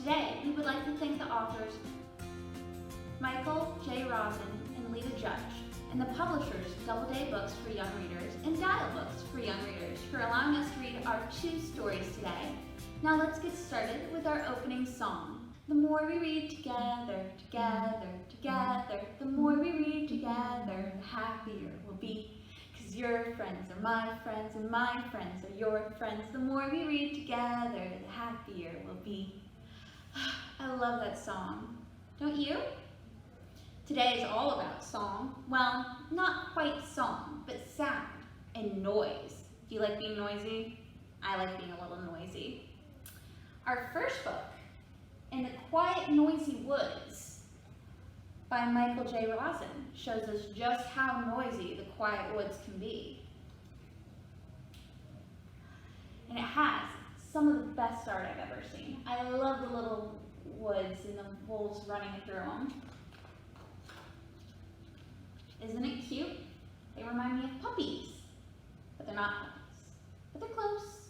Today, we would like to thank the authors Michael J. Rosen and Lita Judge, and the publishers Doubleday Books for Young Readers and Dial Books for Young Readers for allowing us to read our 2 stories today. Now let's get started with our opening song. The more we read together, together, together, the more we read together, the happier we'll be. 'Cause your friends are my friends and my friends are your friends. The more we read together, the happier we'll be. I love that song. Don't you? Today is all about song. Well, not quite song, but sound and noise. Do you like being noisy? I like being a little noisy. Our first book, In the Quiet, Noisy Woods, by Michael J. Rosen, shows us just how noisy the quiet woods can be. And it has some of the best art I've ever seen. I love the little woods and the wolves running through them. Isn't it cute? They remind me of puppies, but they're not puppies, but they're close.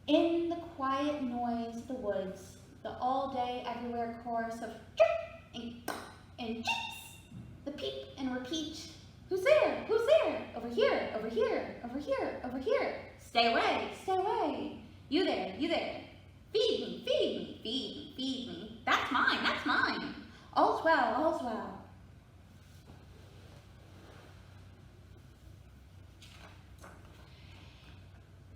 In the quiet noise of the woods, the all-day, everywhere chorus of chirp and cheeps, the peep and repeat. Who's there? Who's there? Over here, over here, over here, over here. Stay away, stay away. You there, you there. Feed me, feed me, feed me, feed me. That's mine, that's mine. All's well, all's well.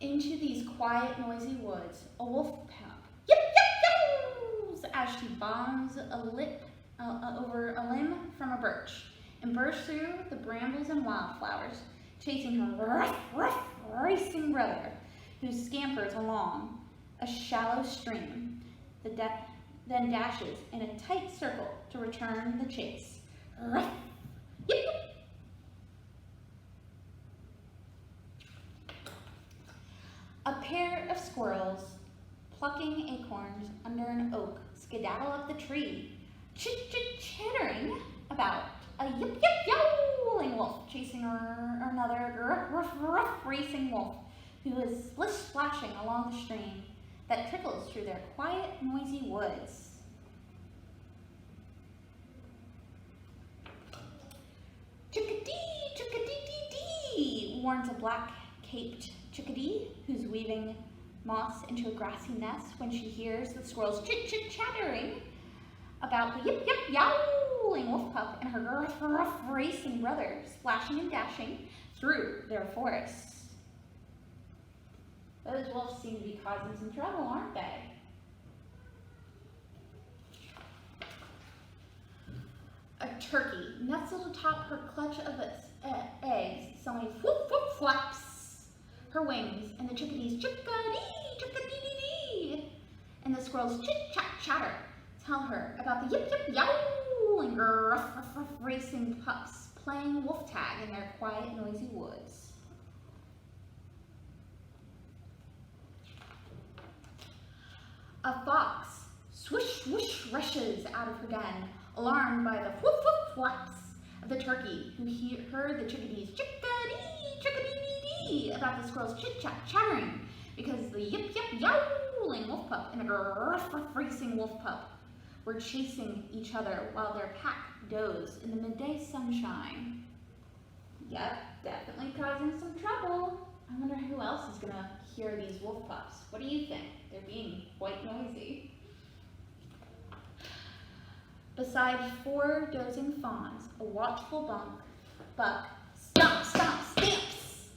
Into these quiet, noisy woods, a wolf pup yip yip yows as she bombs over a limb from a birch and bursts through the brambles and wildflowers, chasing her rough, rough, racing brother, who scampers along a shallow stream, then dashes in a tight circle to return the chase. Ruff, yip, yip. A pair of squirrels plucking acorns under an oak skedaddle up the tree, chittering about a yip yip yowling wolf chasing another ruff ruff ruff racing wolf who is splish splashing along the stream that trickles through their quiet, noisy woods. Chickadee, chickadee-dee-dee, warns a black-caped chickadee who's weaving moss into a grassy nest when she hears the squirrels chit-chit-chattering about the yip-yip yowling wolf pup and her rough, rough racing brother splashing and dashing through their forests. Those wolves seem to be causing some trouble, aren't they? A turkey nestled atop her clutch of its eggs, suddenly whoop whoop flaps her wings, and the chickadees chickadee, chickadee-dee-dee, and the squirrels chit-chat-chatter tell her about the yip-yip yowling rough, rough, rough racing pups playing wolf tag in their quiet, noisy woods. A fox swish swoosh rushes out of her den, alarmed by the whoop whoop flaps of the turkey, who heard the chickadees chickadee, chickadee-dee-dee about the squirrels chit-chat-chattering because the yip-yip yowling wolf pup and the rough, rough racing wolf pup were chasing each other while their pack dozed in the midday sunshine. Yep, definitely causing some trouble. I wonder who else is gonna hear these wolf pups. What do you think? They're being quite noisy. Beside 4 dozing fawns, a watchful buck stomp, stomp, stamps,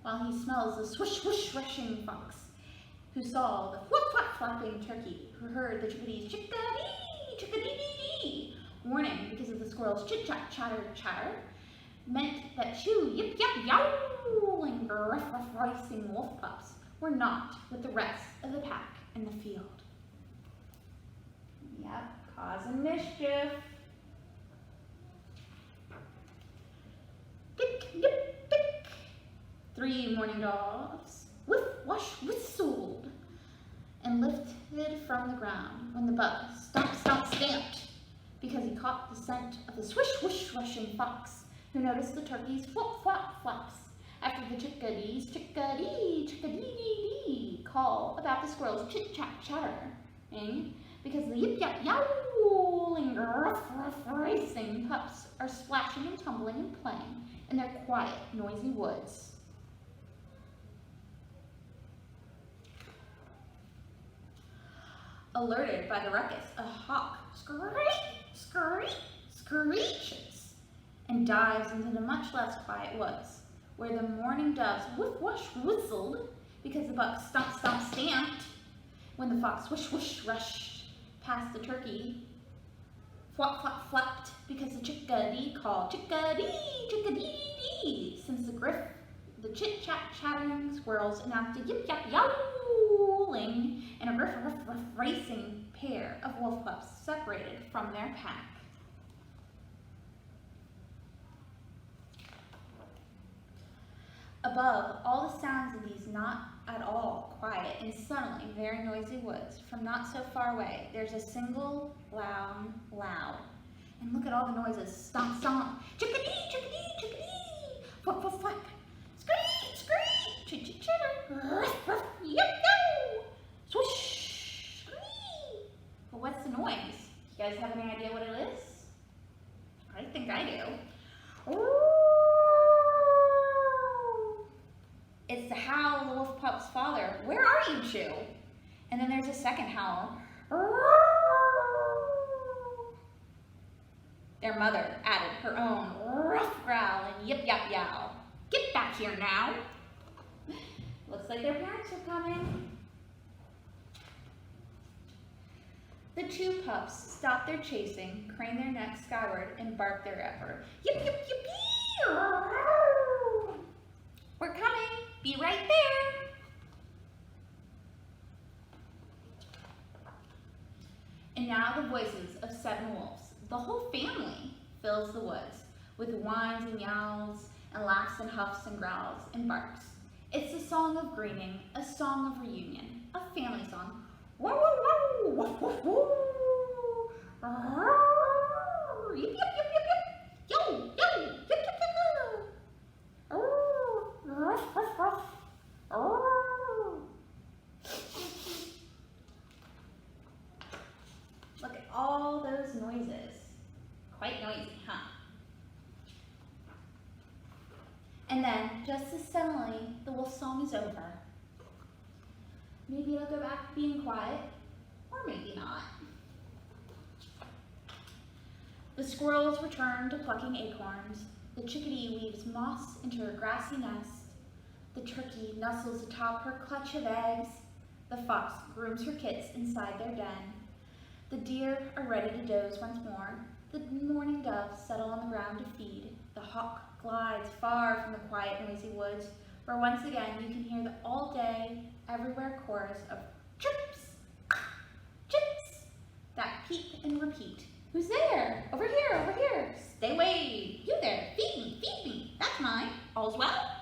while he smells the swish, swish, rushing fox, who saw the whoop, whoop, flapping turkey, who heard the chickadees chickadee, chickadee-dee-dee, warning because of the squirrels chit-chat, chatter, meant that 2 yip-yip yowling rough, rough racing wolf pups were not with the rest of the pack in the field. Yep, causing mischief. Tick, yip, tick. 3 morning dogs, whiff, wash, whistled, and lifted from the ground when the buck stomp, stomp, stamped, because he caught the scent of the swish, whoosh, rushing fox, who noticed the turkey's flop, flop, flaps after the chickadees chickadee, chickadee-dee-dee call about the squirrels chit-chat-chattering, because the yip-yap-yowling, ruff-ruff racing pups are splashing and tumbling and playing in their quiet, noisy woods. Alerted by the ruckus, a hawk screeches and dives into the much less quiet woods, where the mourning doves woof-wash whistled because the buck stomp stamped when the fox whoosh-whoosh rushed past the turkey, flop flapped because the chickadee called chickadee, since the chit-chat-chattering squirrels announced a yip-yap-yowling and a ruff-ruff racing pair of wolf pups separated from their pack. Above all the sounds of these not at all quiet and suddenly very noisy woods, from not so far away, there's a single loud, and look at all the noises, stomp, stomp, chickadee, chickadee, chickadee, flap, flap, flap, screech, screech, chitter, chitter, ruff, ruff, yip, yo, swoosh, screech. But what's the noise? You guys have any idea what it is? I think I do. It's the howl of the wolf pup's father. Where are you, Chew? And then there's a second howl. Their mother added her own rough growl and yip yap yow. Get back here now. Looks like their parents are coming. The two pups stop their chasing, crane their necks skyward, and bark their effort. Yip yip yip yip. We're coming. Be right there. And now the voices of 7 wolves. The whole family fills the woods with whines and yowls and laughs and huffs and growls and barks. It's a song of greeting, a song of reunion, a family song. Woo woo woo, woo woo woo. Yip yip yip yip yip. Yo yo yip yip yip yip. Ruff ruff ruff. Look at all those noises. Quite noisy, huh? And then, just as suddenly, the wolf song is over. Maybe it'll go back to being quiet, or maybe not. The squirrels return to plucking acorns. The chickadee weaves moss into her grassy nest. The turkey nestles atop her clutch of eggs. The fox grooms her kits inside their den. The deer are ready to doze once more. The mourning doves settle on the ground to feed. The hawk glides far from the quiet, noisy woods, where once again you can hear the all-day, everywhere chorus of chirps, chips, that peep and repeat. Who's there? Over here, over here. Stay away. You there. Feed me, feed me. That's mine. All's well.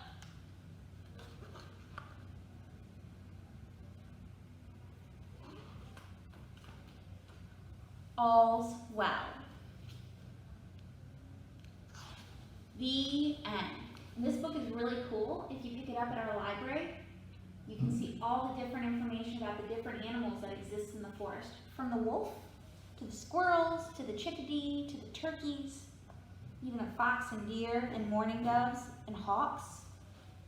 All's well. The end. And this book is really cool. If you pick it up at our library, you can see all the different information about the different animals that exist in the forest. From the wolf, to the squirrels, to the chickadee, to the turkeys, even the fox and deer and mourning doves and hawks.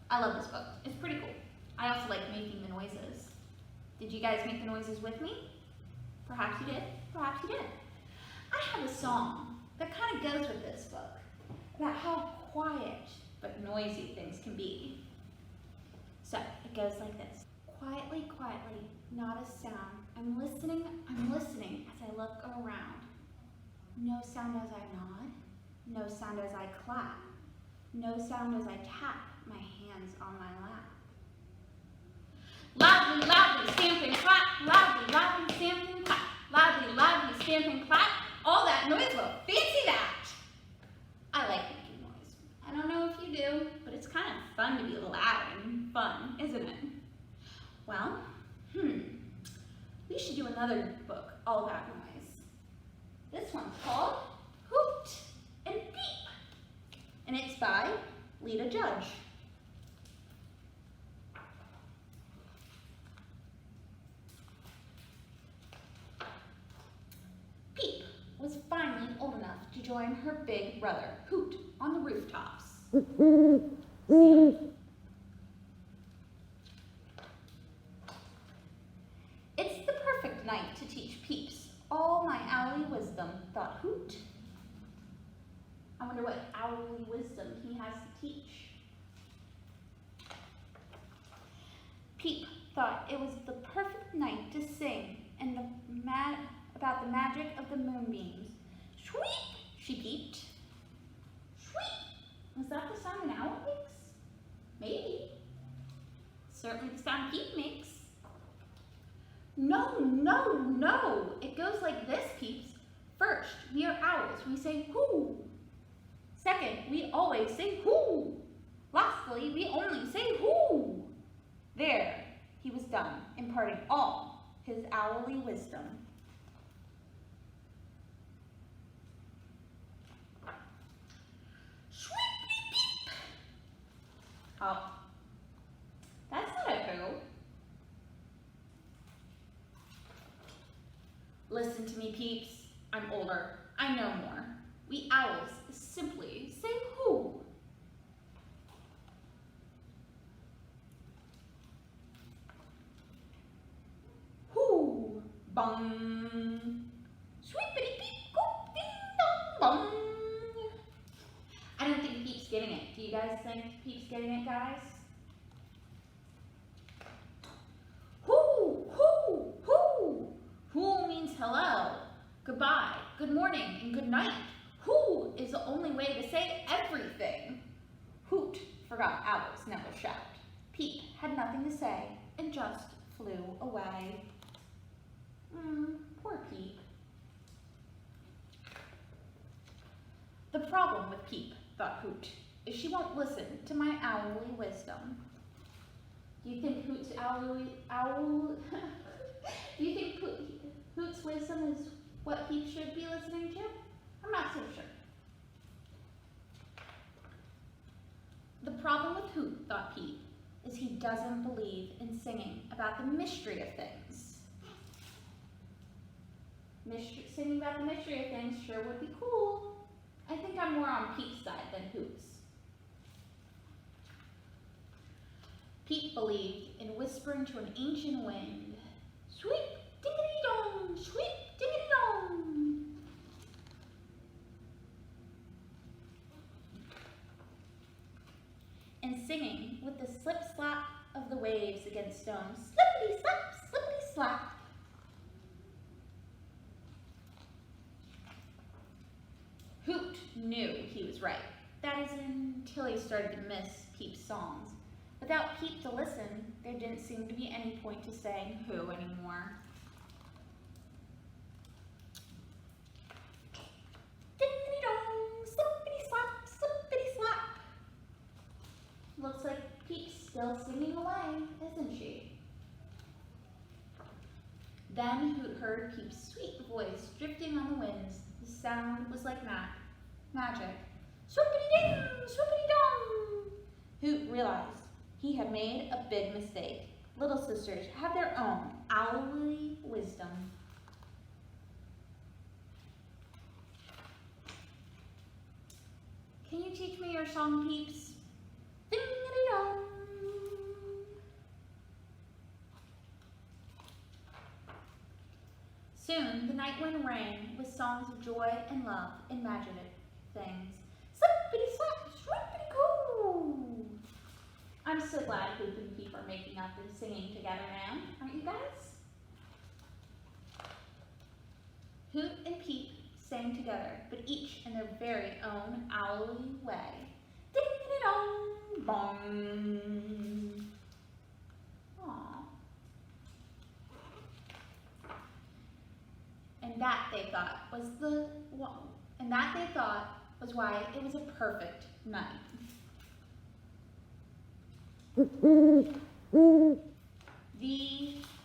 I love this book. It's pretty cool. I also like making the noises. Did you guys make the noises with me? Perhaps you did. Perhaps you didn't. I have a song that kind of goes with this book about how quiet but noisy things can be. So it goes like this. Quietly, quietly, not a sound. I'm listening as I look around. No sound as I nod. No sound as I clap. No sound as I tap my hands on my lap. Loudly, loudly, stamp and clap. Loudly, loudly, stamp and clap. Loudly, loudly, stamp and clap. All that noise will fancy that. I like making noise. I don't know if you do, but it's kind of fun to be loud and fun, isn't it? Well, we should do another book all about noise. This one's called Hoot and Peep, and it's by Lita Judge. join her big brother, Hoot, on the rooftops. It's the perfect night to teach Peeps all my owly wisdom, thought Hoot. I wonder what owly wisdom he has to teach. Peep thought it was the perfect night to sing and about the magic of the moonbeams. Sweep, she peeped. Sweep. Was that the sound an owl makes? Maybe. Certainly the sound Peep makes. No, no, no. It goes like this, Peeps. First, we are owls. We say hoo. Second, we always say hoo. Lastly, we only say hoo. There, he was done, imparting all his owly wisdom. Sweep-beep-beep. Oh, that's not a who. Listen to me, Peeps. I'm older. I know more. We owls simply say who. Who. Bung. Sweepity-beep, goop, ding, dong, bung. I don't think Peep's getting it. Do you guys think Peep's getting it, guys? Who, who, who. Who means hello, goodbye, good morning, and good night. Who is the only way to say everything. Hoot forgot owls never shout. Peep had nothing to say and just flew away. Poor Peep. The problem with Peep, thought Hoot, is she won't listen to my owly wisdom. Do you think Hoot's do you think Hoot's wisdom is what Peep should be listening to? I'm not so sure. The problem with Hoot, thought Peep, is he doesn't believe in singing about the mystery of things. Singing about the mystery of things sure would be cool. I think I'm more on Peep's side than Hoot's. Peep believed in whispering to an ancient wind. Sweep, diggity-dong, sweep, diggity-dong. And singing with the slip-slap of the waves against stones. Slippity-slap, slippity-slap. Hoot knew he was right. That is until he started to miss Peep's songs. Without Peep to listen, there didn't seem to be any point to saying who anymore. Ding-a-dee-dong, slippity-slap, slippity-slap. Looks like Peep's still singing away, isn't she? Then Hoot heard Peep's sweet voice drifting on the winds. The sound was like magic. Swoopity-ding, swoopity-dong. Hoot realized he had made a big mistake. Little sisters have their own owly wisdom. Can you teach me your song, Peeps? Ding-a-dee-dong. Soon the night wind rang with songs of joy and love and magic things. Slippity-slap, slippity-coo. I'm so glad Hoot and Peep are making up and singing together now, aren't you guys? Hoot and Peep sang together, but each in their very own owly way. Ding-a-dee-dong, bong. Aww. And that they thought was why it was a perfect night. The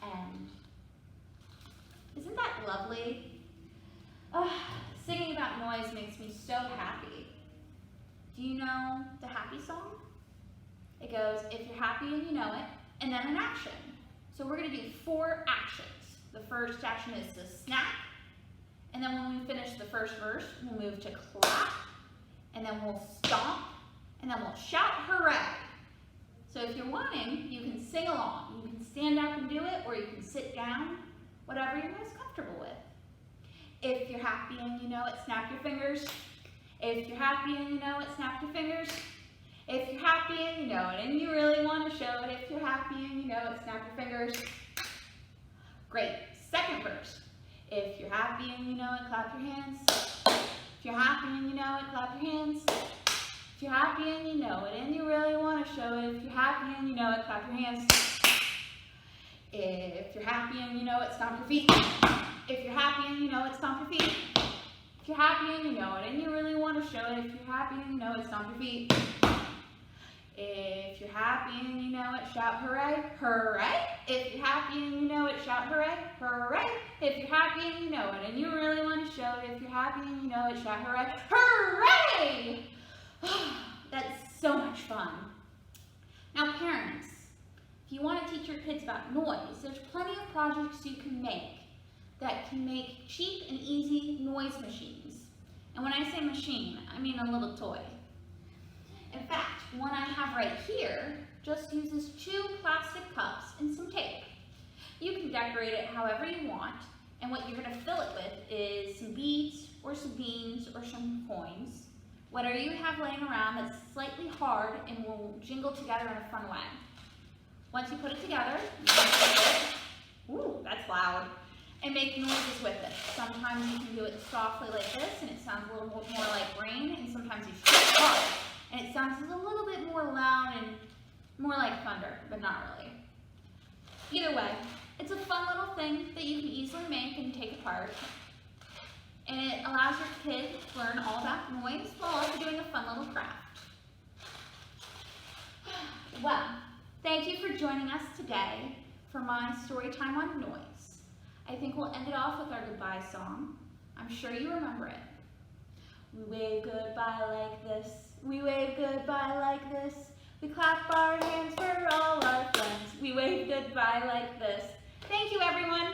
end. Isn't that lovely? Singing about noise makes me so happy. Do you know the happy song? It goes, if you're happy and you know it, and then an action. So we're going to do 4 actions. The first action is to snap, And then when we finish the first verse, we'll move to clap, and then we'll stomp, and then we'll shout hooray. So if you're wanting, you can sing along. You can stand up and do it, or you can sit down, whatever you're most comfortable with. If you're happy and you know it, snap your fingers. If you're happy and you know it, snap your fingers. If you're happy and you know it, and you really want to show it, if you're happy and you know it, snap your fingers. Great. Second verse. If you're happy and you know it, clap your hands. If you're happy and you know it, clap your hands. If you're happy and you know it, and you really want to show it, if you're happy and you know it, clap your hands. If you're happy and you know it, stomp your feet. If you're happy and you know it, stomp your feet. If you're happy and you know it, and you really want to show it, if you're happy and you know it, stomp your feet. If you're happy and you know it, shout hooray, hooray. If you're happy and you know it, shout hooray, hooray. If you're happy and you know it, and you really want to show it, if you're happy and you know it, shout hooray, hooray. That's so much fun. Now parents, if you want to teach your kids about noise, there's plenty of projects you can make that can make cheap and easy noise machines. And when I say machine, I mean a little toy. In fact, one I have right here just uses 2 plastic cups and some tape. You can decorate it however you want, and what you're going to fill it with is some beads or some beans or some coins. Whatever you have laying around that's slightly hard and will jingle together in a fun way. Once you put it together, you can take it, ooh, that's loud, and make noises with it. Sometimes you can do it softly like this, and it sounds a little more like rain, and sometimes you strike hard, and it sounds a little bit more loud and more like thunder, but not really. Either way, it's a fun little thing that you can easily make and take apart. And it allows your kids to learn all about noise while also doing a fun little craft. Well, thank you for joining us today for my story time on noise. I think we'll end it off with our goodbye song. I'm sure you remember it. We wave goodbye like this. We wave goodbye like this. We clap our hands for all our friends. We wave goodbye like this. Thank you, everyone.